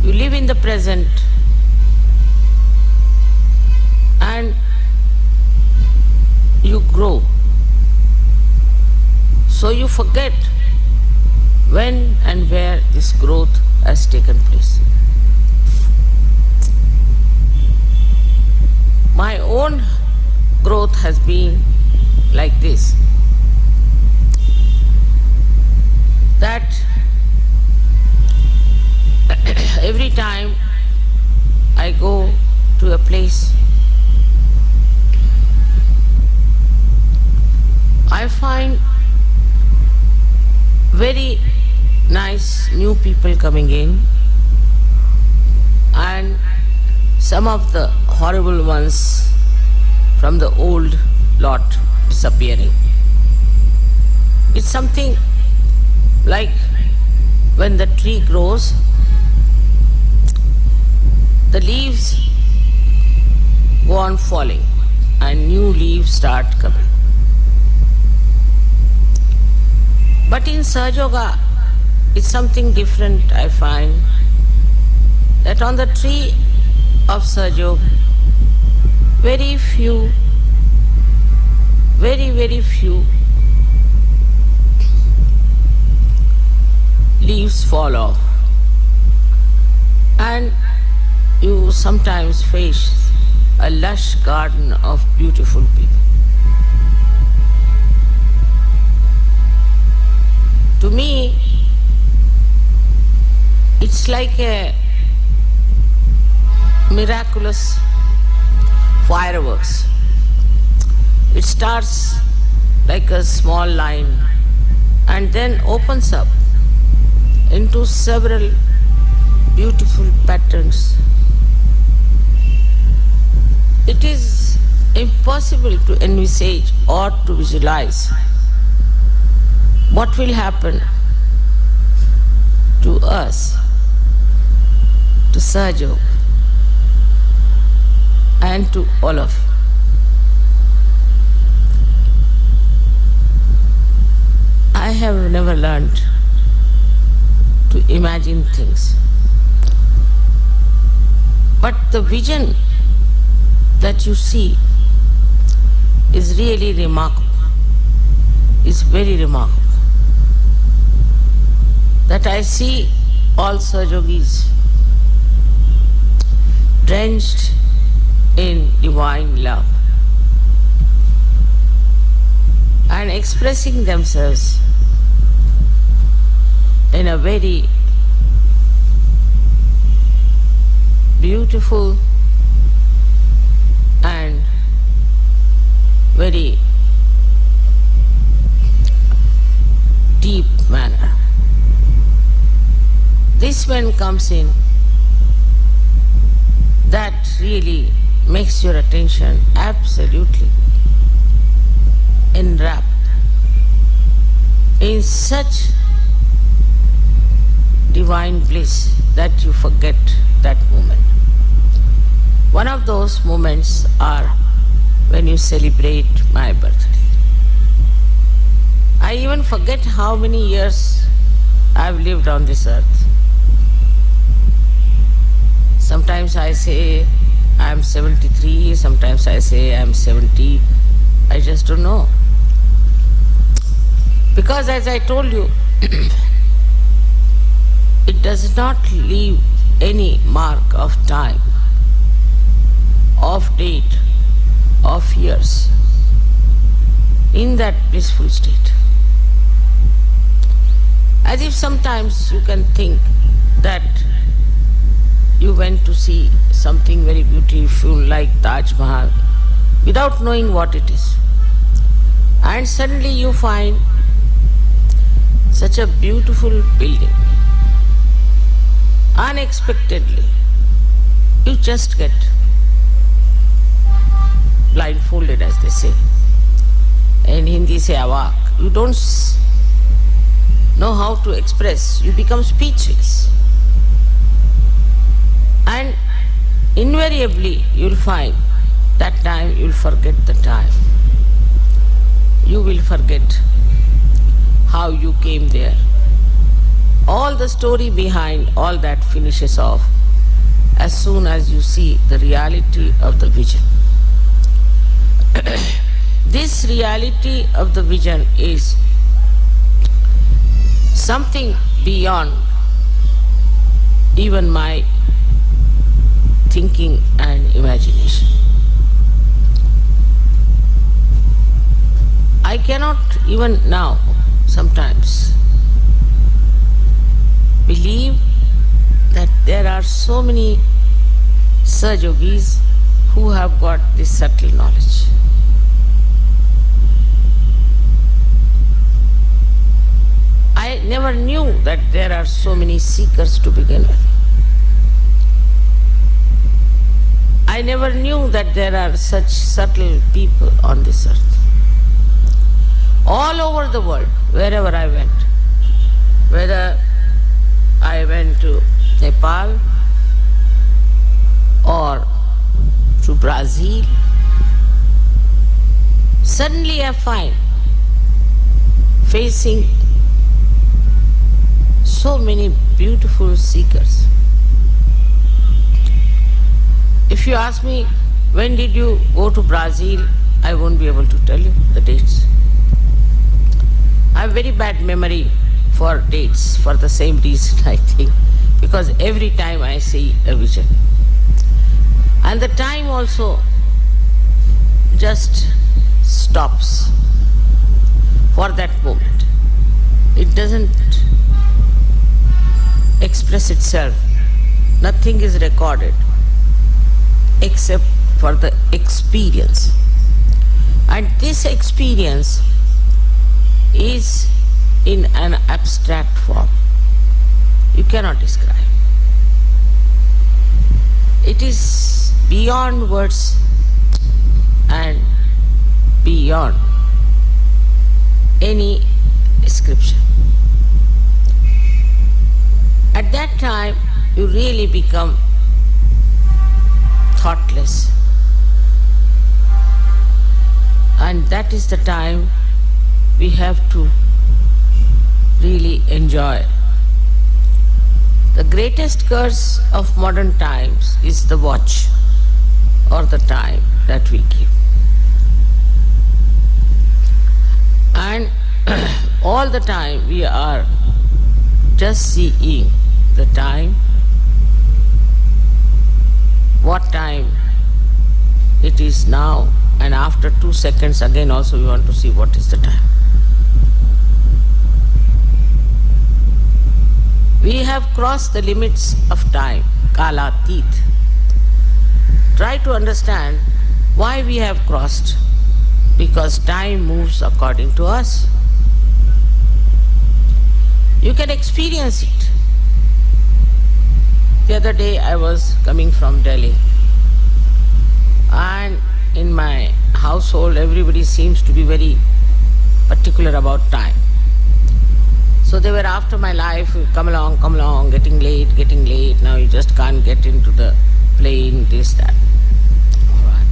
you live in the present and you grow. So you forget when and where this growth has taken place. My own growth has been like this, that every time I go to a place, I find very nice new people coming in and some of the horrible ones from the old lot disappearing. It's something like when the tree grows, the leaves go on falling and new leaves start coming. But in Sahaja Yoga, it's something different, I find, that on the tree of Sahaja Yoga, very few, very few leaves fall off. And you sometimes face a lush garden of beautiful people. To me, it's like a miraculous fireworks. It starts like a small line and then opens up into several beautiful patterns. It is impossible to envisage or to visualize what will happen to us, to Sahaja Yoga, and to all of you. I have never learned to imagine things. But the vision that you see is really remarkable, is very remarkable. That I see all Sahaja Yogis drenched in divine love and expressing themselves in a very beautiful and very deep manner. This when comes in, that really makes your attention absolutely enwrapped in such divine bliss that you forget that moment. One of those moments are when you celebrate my birthday. I even forget how many years I've lived on this earth. Sometimes I say I'm 73, sometimes I say I'm 70. I just don't know. Because as I told you, it does not leave any mark of time, of date, of years in that blissful state. As if sometimes you can think that you went to see something very beautiful like Taj Mahal without knowing what it is. And suddenly you find such a beautiful building. Unexpectedly, you just get blindfolded, as they say. In Hindi say awak. You don't know how to express. You become speechless. And invariably you'll find that time you'll forget the time. You will forget how you came there. All the story behind all that finishes off as soon as you see the reality of the vision. This reality of the vision is something beyond even my thinking and imagination. I cannot even now sometimes believe that there are so many Sahajogis who have got this subtle knowledge. I never knew that there are so many seekers to begin with. I never knew that there are such subtle people on this earth. All over the world, wherever I went, whether I went to Nepal or to Brazil, suddenly I find facing so many beautiful seekers. If you ask me, when did you go to Brazil, I won't be able to tell you the dates. I have very bad memory for dates for the same reason, I think, because every time I see a vision. And the time also just stops for that moment. It doesn't express itself. Nothing is recorded except for the experience. And this experience is in an abstract form. You cannot describe. It is beyond words and beyond any description. At that time, you really become thoughtless. And that is the time we have to really enjoy. The greatest curse of modern times is the watch or the time that we give. And all the time we are just seeing the time, what time it is now, and after 2 seconds again also we want to see what is the time. We have crossed the limits of time, Kalatit. Try to understand why we have crossed. Because time moves according to us. You can experience it. The other day I was coming from Delhi, and in my household everybody seems to be very particular about time. So they were after my life, come along, getting late, now you just can't get into the plane, this, that. All right.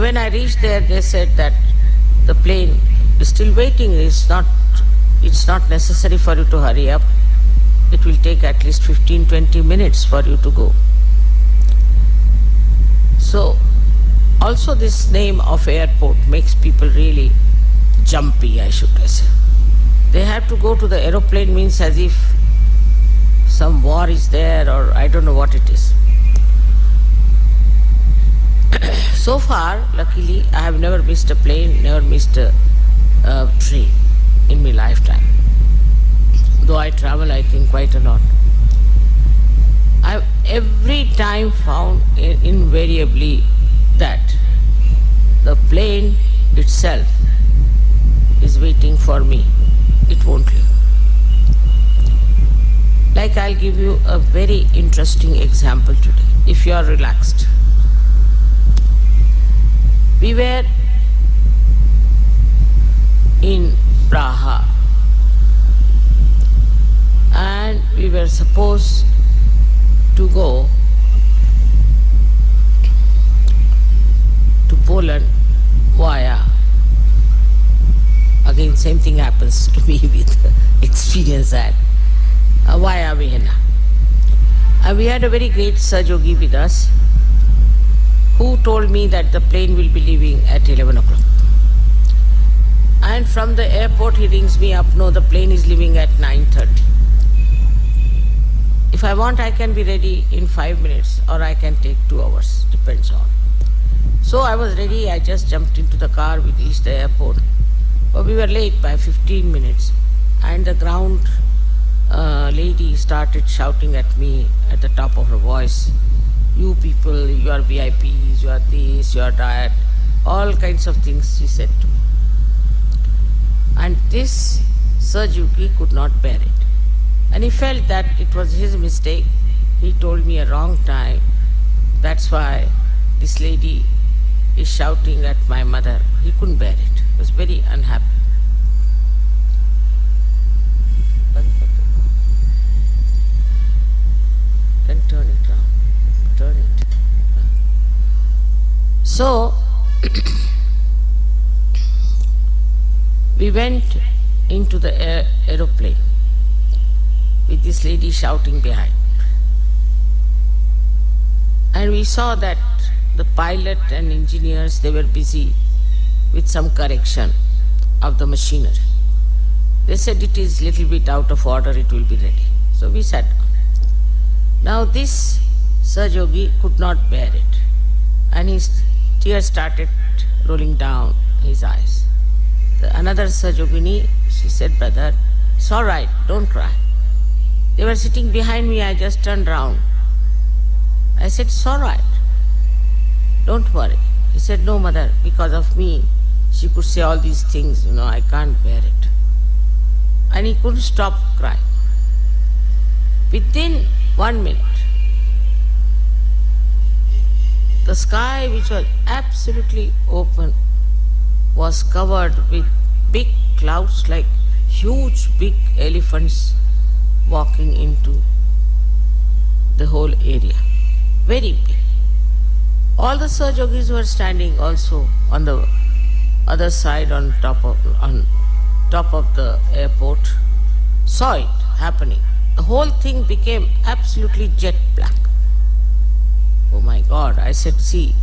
when I reached there, they said that the plane is still waiting. It's not necessary for you to hurry up. It will take at least 15-20 minutes for you to go. So, also this name of airport makes people really jumpy, I should say. They have to go to the aeroplane means as if some war is there, or I don't know what it is. So far, luckily, I have never missed a plane, never missed a train in my lifetime. Though I travel, I think, quite a lot. I've every time found invariably that the plane itself is waiting for me. It won't leave. Like, I'll give you a very interesting example today, if you are relaxed. We were in Praha and we were supposed to go to Poland via, again same thing happens to me with experience that, via Vienna. And we had a very great Sahajogi with us who told me that the plane will be leaving at 11 o'clock. And from the airport he rings me up, no, the plane is leaving at 9:30. If I want, I can be ready in 5 minutes or I can take 2 hours, depends on. So I was ready, I just jumped into the car, we reached the airport. But we were late by 15 minutes and the ground lady started shouting at me at the top of her voice, "You people, you are VIPs, you are this, you are that," all kinds of things she said to me. And this Sahajogi could not bear it. And he felt that it was his mistake. He told me a wrong time. That's why this lady is shouting at my mother. He couldn't bear it. He was very unhappy. Then turn it round. Turn it. So, we went into the aeroplane with this lady shouting behind. And we saw that the pilot and engineers, they were busy with some correction of the machinery. They said it is little bit out of order, it will be ready. So we sat down. Now this Sahajogi could not bear it, and his tears started rolling down his eyes. Another Sahajogini, she said, "Brother, it's all right, don't cry." They were sitting behind me, I just turned round. I said, "It's all right, don't worry." He said, "No, mother, because of me, she could say all these things, I can't bear it." And he couldn't stop crying. Within 1 minute, the sky, which was absolutely open, was covered with big clouds like huge big elephants walking into the whole area. Very big. All the Sahajogis were standing also on the other side on top of the airport, saw it happening. The whole thing became absolutely jet black. Oh my God, I said, see,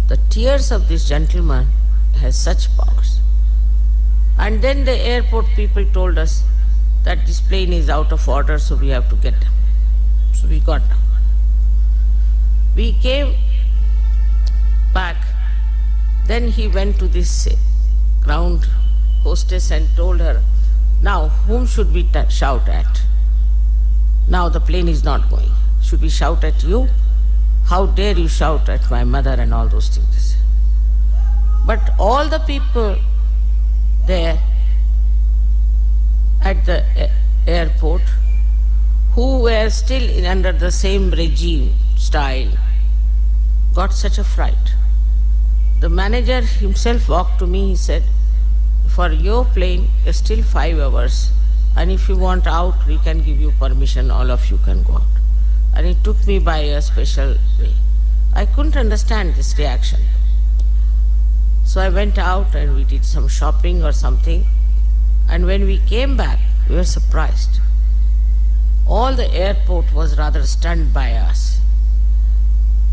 the tears of this gentleman has such powers. And then the airport people told us that this plane is out of order, so we have to get down. So we got down. We came back. Then he went to this ground hostess and told her, "Now, whom should we shout at? Now the plane is not going. Should we shout at you? How dare you shout at my mother?" and all those things. But all the people there at the airport who were still under the same regime style got such a fright. The manager himself walked to me, he said, "For your plane, it's still 5 hours, and if you want out, we can give you permission, all of you can go out." And he took me by a special way. I couldn't understand this reaction. So I went out and we did some shopping or something. And when we came back, we were surprised. All the airport was rather stunned by us.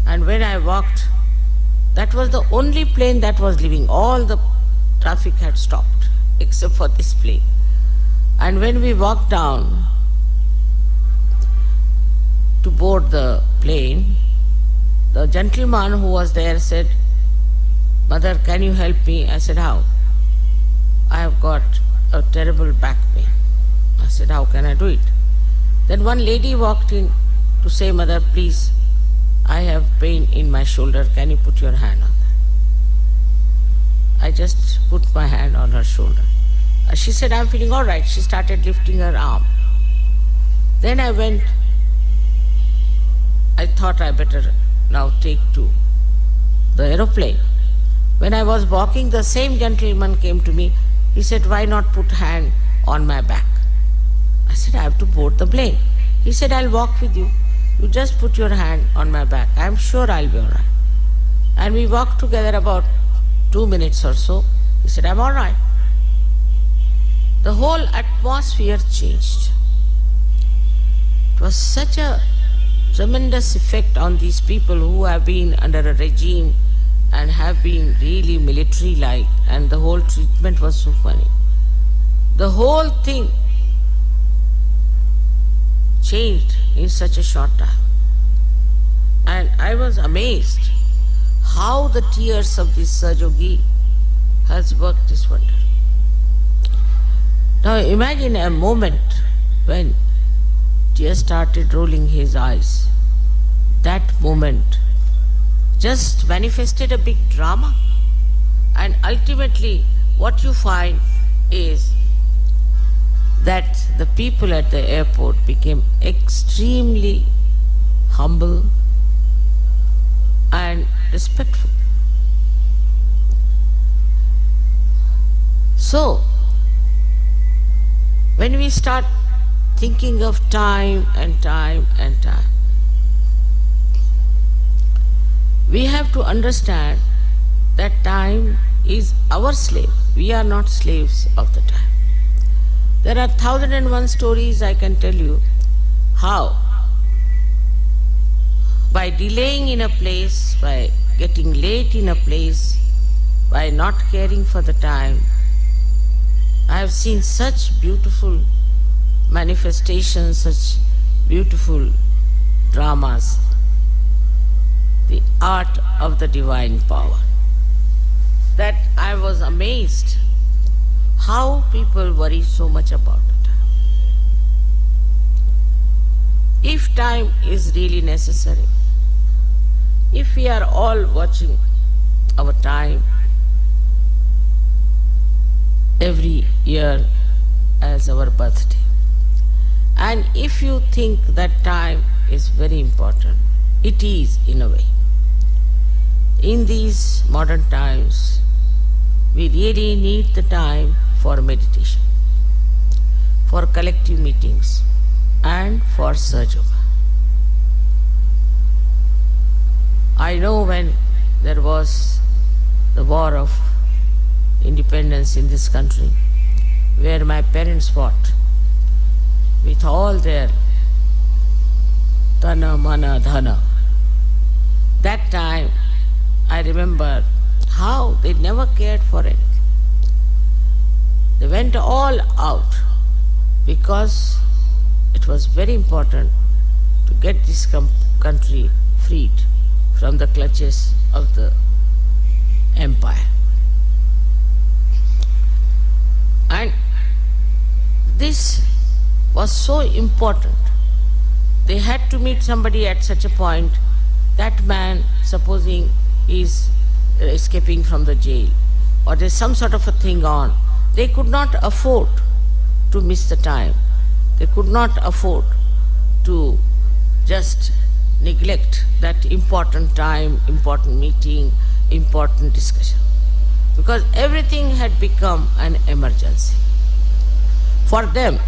And when I walked, that was the only plane that was leaving. All the traffic had stopped, except for this plane. And when we walked down to board the plane, the gentleman who was there said, "Mother, can you help me?" I said, "How?" "I have got a terrible back pain." I said, "How can I do it?" Then one lady walked in to say, "Mother, please, I have pain in my shoulder. Can you put your hand on that?" I just put my hand on her shoulder. She said, "I'm feeling all right." She started lifting her arm. Then I went. I thought I better now take to the aeroplane. When I was walking, the same gentleman came to me. He said, "Why not put hand on my back?" I said, "I have to board the plane." He said, "I'll walk with you. You just put your hand on my back. I'm sure I'll be all right." And we walked together about 2 minutes or so. He said, "I'm all right." The whole atmosphere changed. It was such a tremendous effect on these people who have been under a regime and have been really military-like, and the whole treatment was so funny. The whole thing changed in such a short time. And I was amazed how the tears of this Sahajogi has worked this wonder. Now imagine a moment when tears started rolling his eyes. That moment just manifested a big drama. And ultimately what you find is that the people at the airport became extremely humble and respectful. So, when we start thinking of time and time and time, we have to understand that time is our slave. We are not slaves of the time. There are 1001 stories I can tell you how by delaying in a place, by getting late in a place, by not caring for the time, I have seen such beautiful manifestations, such beautiful dramas, the art of the divine power, that I was amazed how people worry so much about the time. If time is really necessary, if we are all watching our time every year as our birthday, and if you think that time is very important, it is in a way. In these modern times, we really need the time for meditation, for collective meetings, and for Sahaja Yoga. I know when there was the war of independence in this country, where my parents fought with all their tana, mana, dhana. That time I remember how they never cared for anything. They went all out because it was very important to get this country freed from the clutches of the empire. And this was so important. They had to meet somebody at such a point. That man, supposing is escaping from the jail, or there's some sort of a thing on, they could not afford to miss the time. They could not afford to just neglect that important time, important meeting, important discussion, because everything had become an emergency. For them,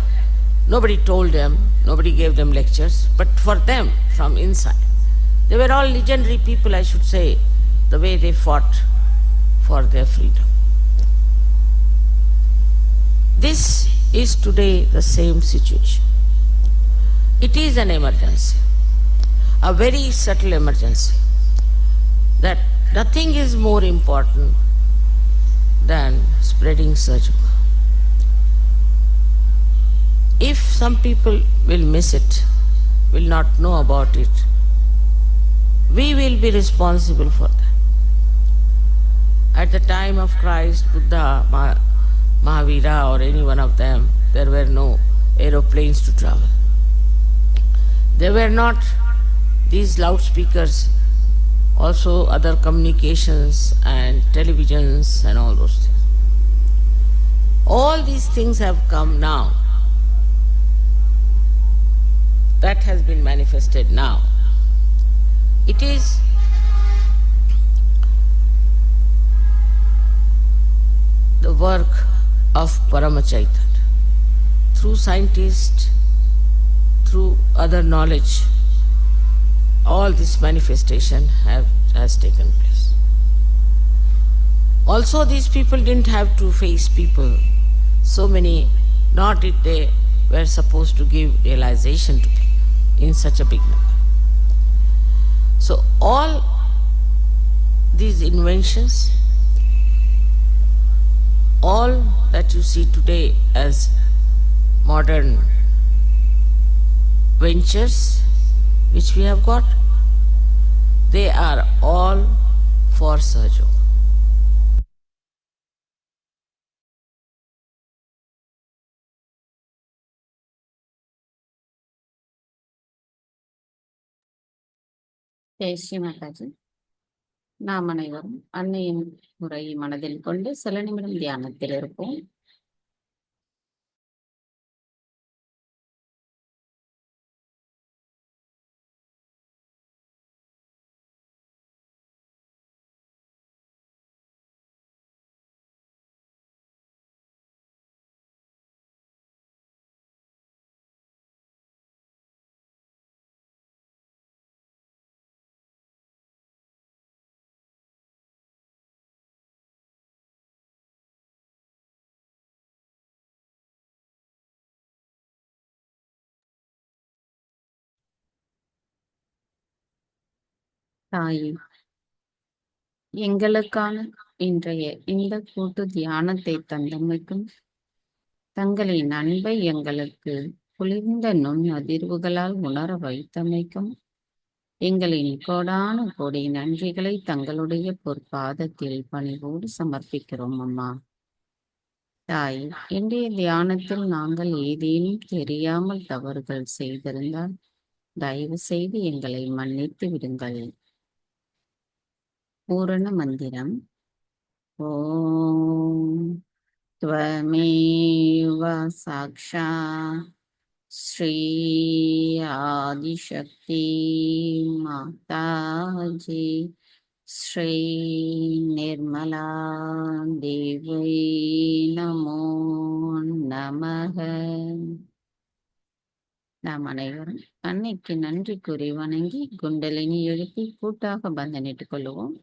nobody told them, nobody gave them lectures, but for them, from inside, they were all legendary people, I should say, the way they fought for their freedom. This is today the same situation. It is an emergency, a very subtle emergency, that nothing is more important than spreading Sahaja. If some people will miss it, will not know about it, we will be responsible for that. At the time of Christ, Buddha, Mahavira or any one of them, there were no aeroplanes to travel. There were not these loudspeakers, also other communications and televisions and all those things. All these things have come now. That has been manifested now. It is the work of Paramachaitan. Through scientists, through other knowledge, all this manifestation has taken place. Also, these people didn't have to face people. So many, nor did they were supposed to give realization to people in such a big number. So all these inventions, all that you see today as modern ventures which we have got, they are all for Sahaja Yoga. Jai Sri Mataji. நாம் அனைவரும் அன்னையின் உரையை மனதில் கொண்டு சில நிமிடம் தியானத்தில் இருப்போம். தாயே, எங்களுக்கான இன்றைய இந்த கூட்டு தியானத்தை தந்தமைக்கும், தங்களின் அன்பை எங்களுக்கு குளிர்ந்த நுண் அதிர்வுகளால் உணர வைத்தமைக்கும் எங்களின் கோடான கோடி நன்றிகளை தங்களுடைய பொற்பாதத்தில் பணிவோடு சமர்ப்பிக்கிறோம் அம்மா. தாய், இன்றைய தியானத்தில் நாங்கள் ஏதேனும் தெரியாமல் தவறுகள் செய்திருந்தால் தயவு செய்து எங்களை மன்னித்து விடுங்கள். பூரண மந்திரம். ஓம் त्वमेव साक्षात् श्री आदिशक्ति माताजी श्री निर्मला देवी नमो नमः. நாம் அனைவரும் அன்னைக்கு நன்றி கூறி வணங்கி குண்டலினி எழுப்பி கூட்டாக பந்தனிட்டுக் கொள்வோம்.